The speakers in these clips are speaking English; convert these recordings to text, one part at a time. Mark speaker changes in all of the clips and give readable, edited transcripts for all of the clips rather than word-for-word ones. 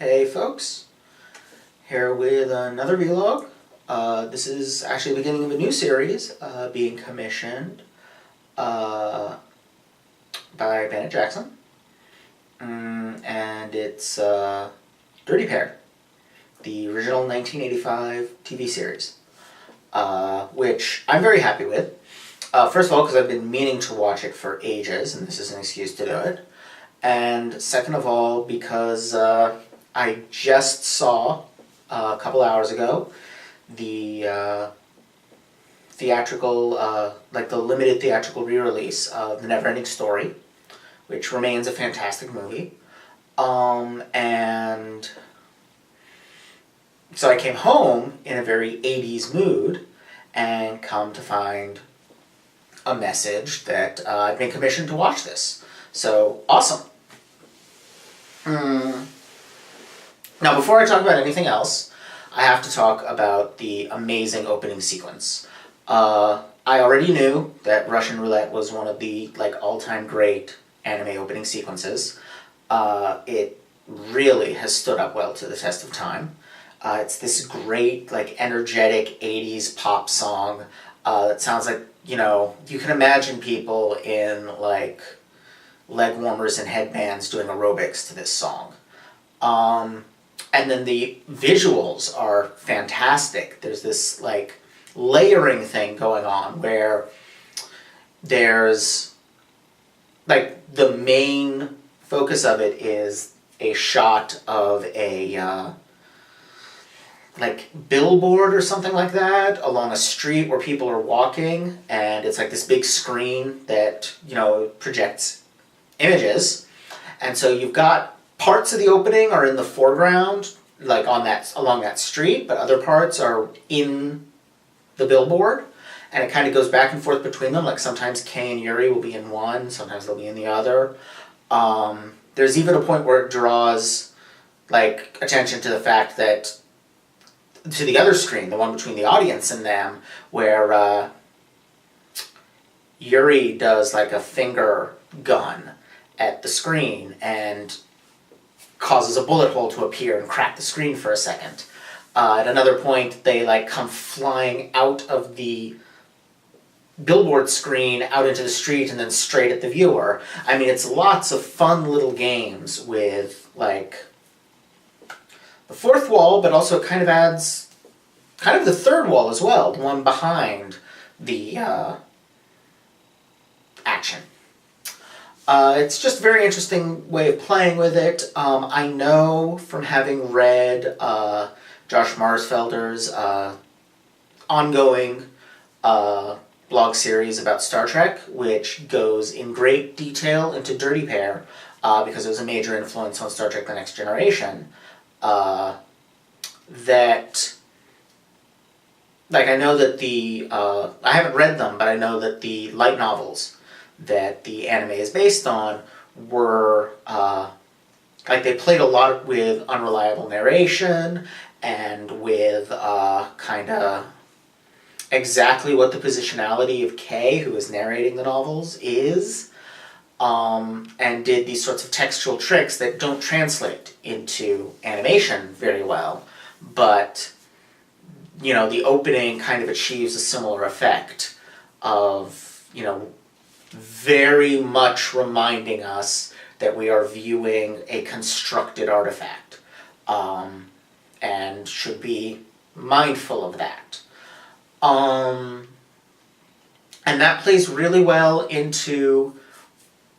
Speaker 1: Hey folks, here with another vlog. This is actually the beginning of a new series being commissioned by Bennett Jackson. And it's Dirty Pair, the original 1985 TV series, which I'm very happy with. First of all, because I've been meaning to watch it for ages, and this is an excuse to do it. And second of all, because I just saw a couple hours ago the theatrical, the limited theatrical re-release of The Neverending Story, which remains a fantastic movie. And so I came home in a very 80s mood and come to find a message that I've been commissioned to watch this. So, awesome. Now, before I talk about anything else, I have to talk about the amazing opening sequence. I already knew that Russian Roulette was one of the all-time great anime opening sequences. It really has stood up well to the test of time. It's this great, energetic 80s pop song that sounds like, you can imagine people in, leg warmers and headbands doing aerobics to this song. And then the visuals are fantastic. There's this, layering thing going on where there's, the main focus of it is a shot of a, billboard or something like that along a street where people are walking, and it's this big screen that, projects images. And so you've got parts of the opening are in the foreground, along that street, but other parts are in the billboard, and it kind of goes back and forth between them. Sometimes Kei and Yuri will be in one, sometimes they'll be in the other. There's even a point where it draws attention to the fact that to the other screen, the one between the audience and them, where Yuri does a finger gun at the screen and causes a bullet hole to appear and crack the screen for a second. At another point, they come flying out of the billboard screen out into the street and then straight at the viewer. I mean, it's lots of fun little games with the fourth wall, but also it kind of adds the third wall as well, the one behind the action. It's just a very interesting way of playing with it. I know from having read Josh Marsfelder's ongoing blog series about Star Trek, which goes in great detail into Dirty Pair, because it was a major influence on Star Trek The Next Generation, that... I know that I haven't read them, but I know that the light novels that the anime is based on were, they played a lot with unreliable narration and with, exactly what the positionality of Kei, who is narrating the novels, is, and did these sorts of textual tricks that don't translate into animation very well, but... the opening kind of achieves a similar effect of, very much reminding us that we are viewing a constructed artifact, and should be mindful of that. And that plays really well into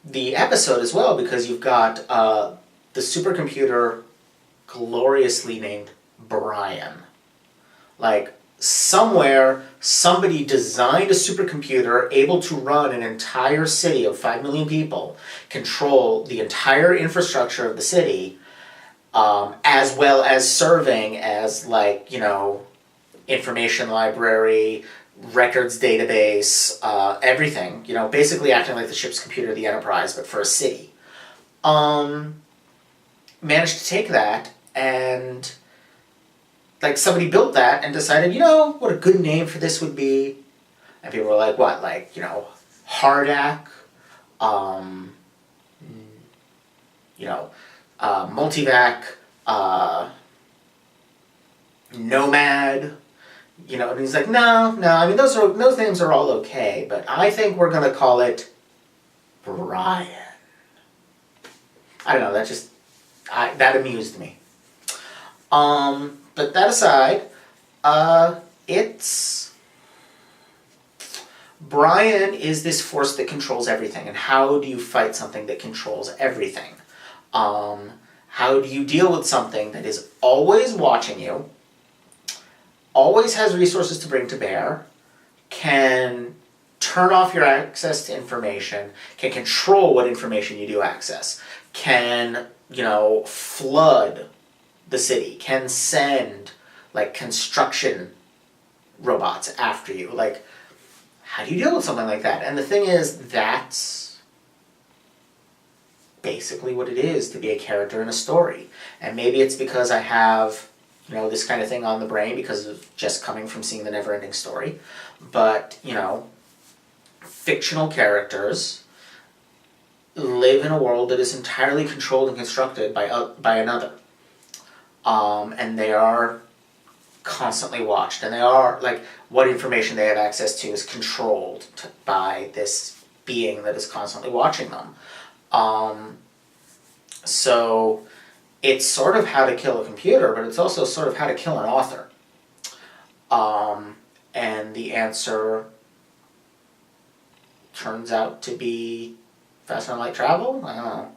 Speaker 1: the episode as well, because you've got the supercomputer gloriously named Brian. Somewhere, somebody designed a supercomputer able to run an entire city of 5 million people, control the entire infrastructure of the city, as well as serving as, information library, records database, everything. Basically acting like the ship's computer, the Enterprise, but for a city. Managed to take that and... somebody built that and decided, what a good name for this would be. And people were like, what, Hardak, Multivac, Nomad, and he's like, no, I mean, those names are all okay, but I think we're going to call it Brian. I don't know, that amused me. But that aside, Brian is this force that controls everything, and how do you fight something that controls everything? How do you deal with something that is always watching you, always has resources to bring to bear, can turn off your access to information, can control what information you do access, can, flood the city, can send, construction robots after you. How do you deal with something like that? And the thing is, that's basically what it is to be a character in a story. And maybe it's because I have, this kind of thing on the brain because of just coming from seeing the Neverending Story. But, fictional characters live in a world that is entirely controlled and constructed by another. And they are constantly watched, and they are, what information they have access to is controlled by this being that is constantly watching them. So it's sort of how to kill a computer, but it's also sort of how to kill an author. And the answer turns out to be faster than light travel? I don't know.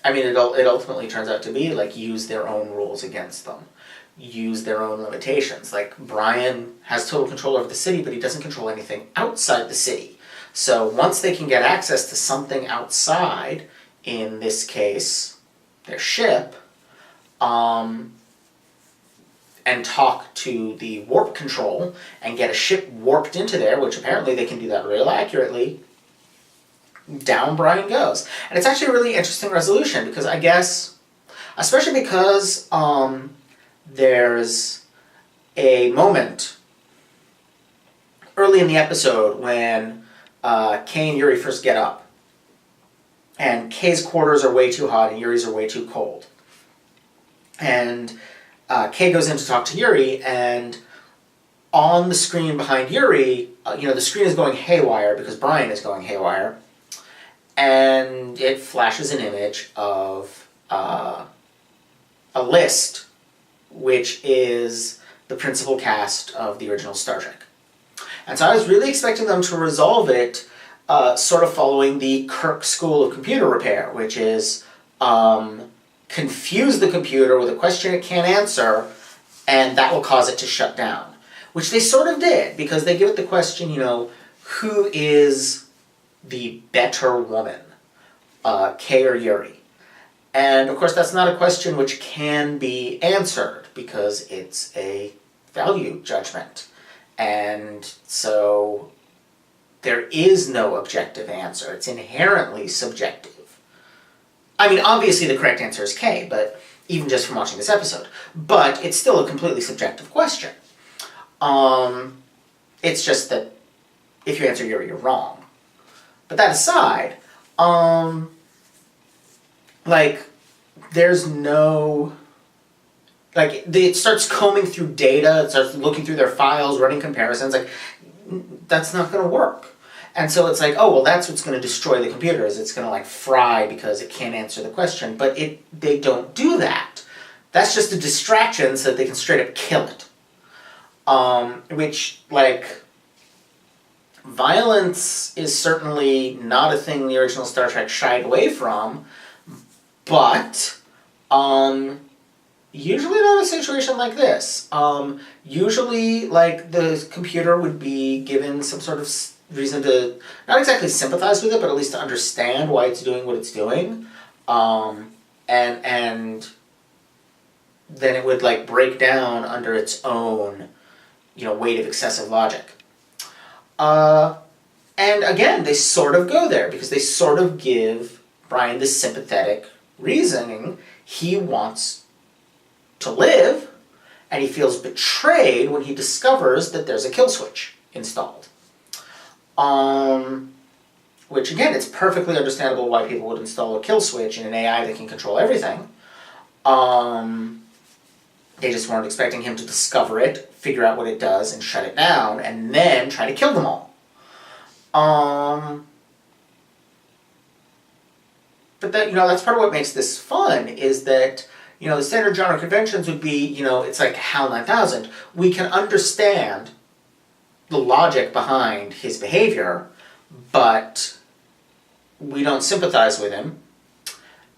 Speaker 1: I mean, it ultimately turns out to be, use their own rules against them. Use their own limitations. Brian has total control over the city, but he doesn't control anything outside the city. So once they can get access to something outside, in this case, their ship, and talk to the warp control and get a ship warped into there, which apparently they can do that real accurately, down Brian goes. And it's actually a really interesting resolution, because I guess, especially because there's a moment early in the episode when Kay and Yuri first get up. And Kay's quarters are way too hot and Yuri's are way too cold. And Kay goes in to talk to Yuri, and on the screen behind Yuri, the screen is going haywire because Brian is going haywire. And it flashes an image of a list, which is the principal cast of the original Star Trek. And so I was really expecting them to resolve it sort of following the Kirk School of Computer Repair, which is confuse the computer with a question it can't answer, and that will cause it to shut down. Which they sort of did, because they give it the question, who is the better woman, Kay or Yuri? And of course that's not a question which can be answered, because it's a value judgment. And so there is no objective answer. It's inherently subjective. I mean, obviously the correct answer is Kay, but even just from watching this episode. But it's still a completely subjective question. It's just that if you answer Yuri, you're wrong. But that aside, there's no... it starts combing through data, it starts looking through their files, running comparisons, that's not going to work. And so it's that's what's going to destroy the computer, is it's going to fry because it can't answer the question. But they don't do that. That's just a distraction so that they can straight up kill it. Which, violence is certainly not a thing the original Star Trek shied away from, but usually not a situation like this. Usually, the computer would be given some sort of reason to not exactly sympathize with it, but at least to understand why it's doing what it's doing. And then it would break down under its own, weight of excessive logic. And again, they sort of go there, because they sort of give Brian this sympathetic reasoning. He wants to live, and he feels betrayed when he discovers that there's a kill switch installed. Which again, it's perfectly understandable why people would install a kill switch in an AI that can control everything. They just weren't expecting him to discover it, figure out what it does, and shut it down, and then try to kill them all. But that, that's part of what makes this fun, is that, the standard genre conventions would be, it's like HAL 9000. We can understand the logic behind his behavior, but we don't sympathize with him.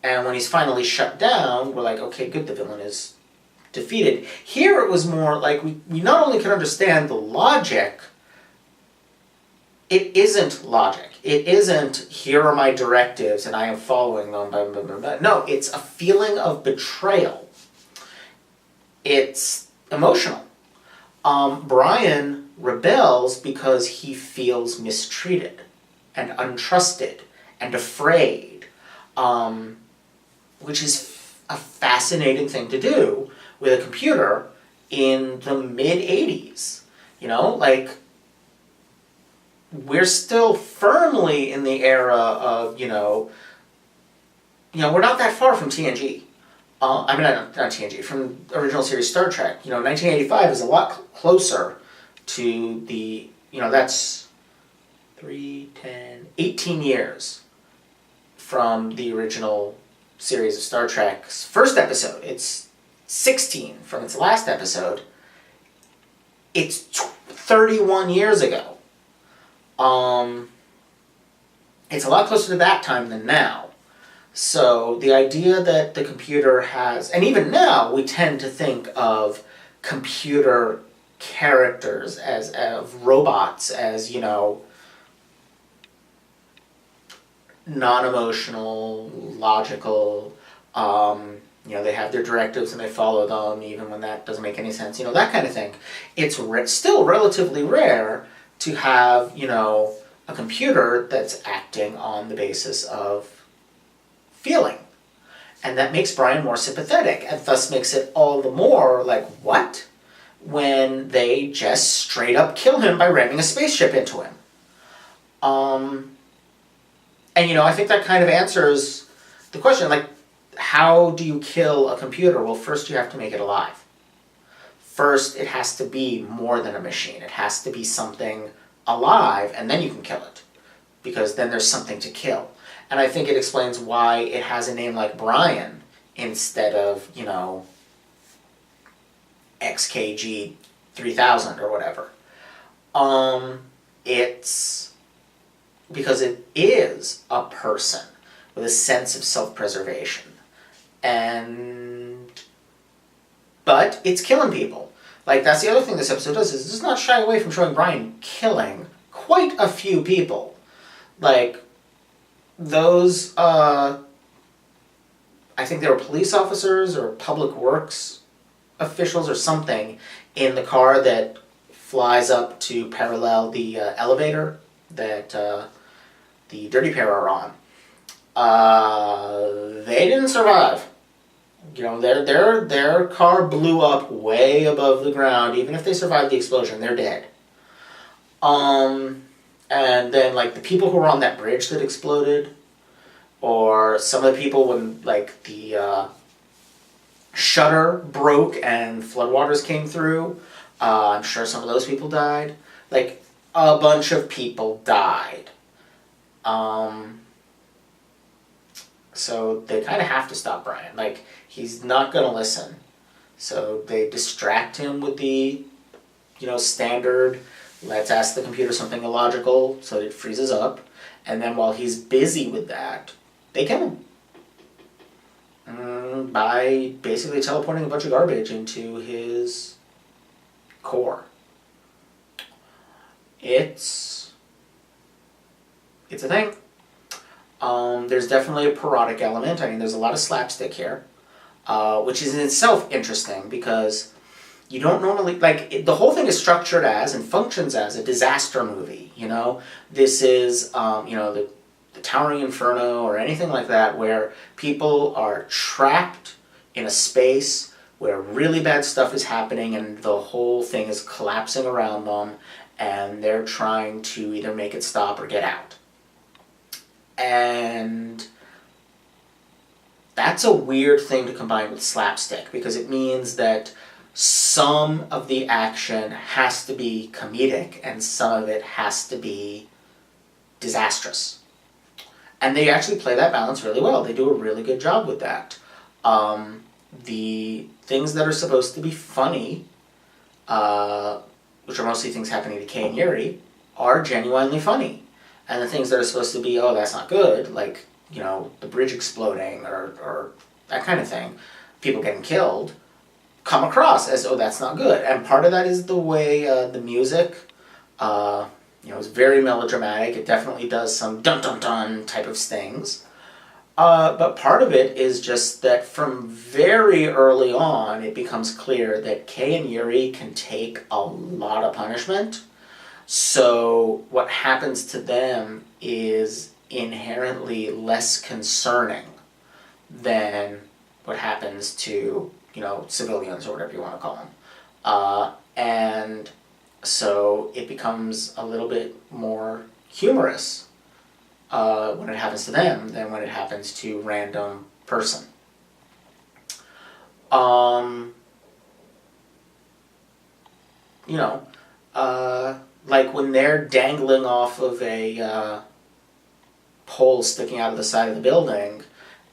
Speaker 1: And when he's finally shut down, we're like, okay, good, the villain is defeated. Here it was more like we not only can understand the logic, it isn't logic. It isn't, here are my directives and I am following them. Blah, blah, blah, blah. No, it's a feeling of betrayal. It's emotional. Brian rebels because he feels mistreated and untrusted and afraid, which is a fascinating thing to do with a computer in the mid-'80s. We're still firmly in the era of, we're not that far from TNG. Not TNG, from original series Star Trek. 1985 is a lot closer to the, that's 18 years from the original series of Star Trek's first episode. It's 16 from its last episode. It's 31 years ago. It's a lot closer to that time than now. So the idea that the computer has, and even now we tend to think of computer characters of robots as, non-emotional, logical, they have their directives and they follow them even when that doesn't make any sense, that kind of thing. It's still relatively rare to have, a computer that's acting on the basis of feeling. And that makes Brian more sympathetic, and thus makes it all the more like, what? When they just straight up kill him by ramming a spaceship into him. And I think that kind of answers the question, like, how do you kill a computer? Well, first you have to make it alive. First, it has to be more than a machine. It has to be something alive, and then you can kill it, because then there's something to kill. And I think it explains why it has a name like Brian instead of, XKG 3000 or whatever. It's because it is a person with a sense of self-preservation. But it's killing people. Like, that's the other thing this episode does, is it does not shy away from showing Brian killing quite a few people. Like, those, I think they were police officers or public works officials or something in the car that flies up to parallel the elevator that the Dirty Pair are on. They didn't survive. Their car blew up way above the ground. Even if they survived the explosion, they're dead. And then, like, the people who were on that bridge that exploded, or some of the people when, like, the shutter broke and floodwaters came through, I'm sure some of those people died. Like, a bunch of people died. So they kind of have to stop Brian. Like, he's not going to listen. So they distract him with the, standard, let's ask the computer something illogical so that it freezes up. And then while he's busy with that, they kill him. By basically teleporting a bunch of garbage into his core. It's a thing. There's definitely a parodic element. I mean, there's a lot of slapstick here, which is in itself interesting because you don't normally, the whole thing is structured as and functions as a disaster movie, This is, the Towering Inferno or anything like that, where people are trapped in a space where really bad stuff is happening and the whole thing is collapsing around them, and they're trying to either make it stop or get out. And that's a weird thing to combine with slapstick, because it means that some of the action has to be comedic and some of it has to be disastrous. And they actually play that balance really well. They do a really good job with that. The things that are supposed to be funny, which are mostly things happening to Kay and Yuri, are genuinely funny. And the things that are supposed to be, oh, that's not good, like, you know, the bridge exploding or that kind of thing, people getting killed, come across as, oh, that's not good. And part of that is the way the music, is very melodramatic. It definitely does some dun-dun-dun type of things. But part of it is just that from very early on, it becomes clear that Kay and Yuri can take a lot of punishment. So what happens to them is inherently less concerning than what happens to, civilians or whatever you want to call them. And so it becomes a little bit more humorous when it happens to them than when it happens to random person. Like when they're dangling off of a pole sticking out of the side of the building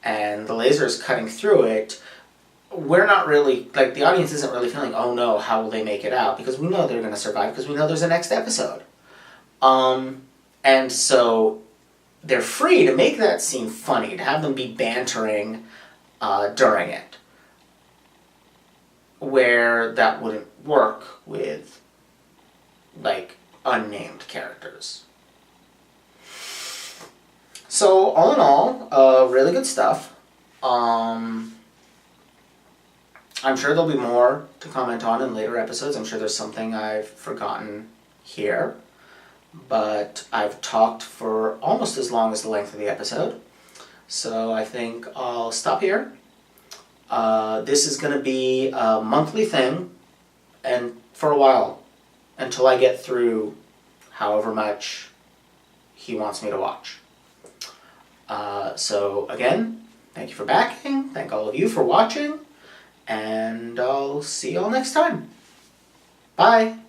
Speaker 1: and the laser is cutting through it, we're not really, like, the audience isn't really feeling, oh no, how will they make it out? Because we know they're going to survive, because we know there's a next episode. And so they're free to make that scene funny, to have them be bantering during it, where that wouldn't work with, like, unnamed characters. So, all in all, really good stuff. I'm sure there'll be more to comment on in later episodes. I'm sure there's something I've forgotten here. But I've talked for almost as long as the length of the episode. So I think I'll stop here. This is going to be a monthly thing, and for a while, until I get through however much he wants me to watch. So again, thank you for backing, thank all of you for watching, and I'll see y'all next time. Bye!